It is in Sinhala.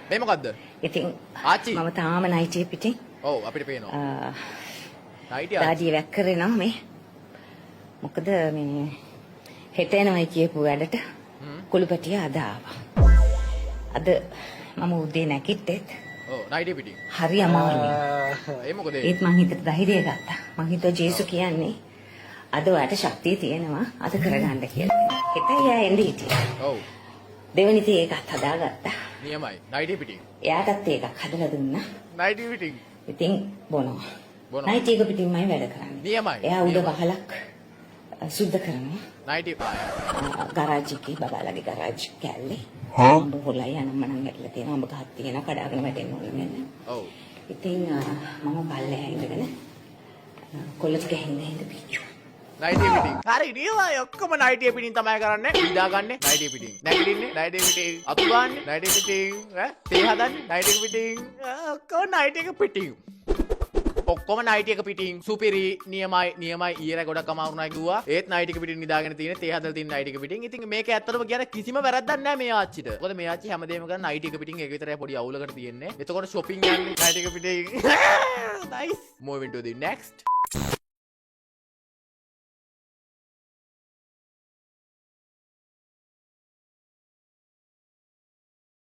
මේ මොකද්ද? ඉතින් ආච්චි. මම තාම නයිටි පිටින් ඔව් අපිට පේනවා. නයිටි ආච්චි. දාඩිය වැක් කරනවා මේ. මොකද මේ හෙට එනවයි කියපු වැඩට කුළුපටිය අද ආවා. අද මම උදේ නැගිට්ටෙත් ඔව් නයිටි පිටින්. හරි අමාරුයි. ඒ මොකද? ඒත් මං හිතට ධෛර්යය ගත්තා. මං හිතුවා ජේසු කියන්නේ අද ඔයාට ශක්තිය තියෙනවා අද කරගන්න කියලා. හෙට එයා එන්නේ හිටියා. ඔව්. දෙවෙනි තේ එකක් හදාගත්තා. නියමයි. නයිටි පිටින්. එයාටත් එකක් හදලා දුන්නා. නයිටි පිටින්. ඉතින් බොනවා. බොනවා. නයිටි එක පිටින්මයි වැඩ කරන්නේ. නියමයි. එයා උඩ වහලක් සුද්ධ කරනවා. නයිටි ගරාජ් එකේ බබාලගේ ගරාජ් කැල්ලේ. උඹ හොලයි අනම්මනම් ඇట్లా තියෙනවා. උඹ ගහක් තියෙනවා කඩාගෙන වැටෙන්න ඕනේ නේද? ඔව්. ඉතින් මම පල්ලෙහා ඉඳගෙන කොල්ල ටික හින්ද පිච්චු. නයිටි පිටින්. හරි නියමයි ඔක්කොම නයිටි පිටින් තමයි කරන්නේ. ඉඳාගන්නේ නයිටි පිටින්. නැගිටින්නේ නයිටි පිටින්. අතු ගන්න නයිටි පිටින්. තේ හදන්නේ නයිටි පිටින්. ඔක්කොම නයිටි එක පිටින්. ඔක්කොම නයිටි එක පිටින්. සුපිරි නියමයි ඊයර ගොඩක් අමාරුණා කිව්වා. ඒත් නයිටි එක පිටින් නිදාගෙන තියෙන තේ හදලා තියෙන නයිටි එක පිටින්. ඉතින් මේක ඇත්තටම කියන කිසිම වැරද්දක් නැහැ මේ ආච්චිට. මොකද මේ ආච්චි හැමදේම කරන නයිටි එක පිටින් ඒක විතරයි පොඩි අවුලකට තියෙන්නේ. එතකොට shopping යන්නේ නයිටි එක පිටින්. Nice. Moving to the next.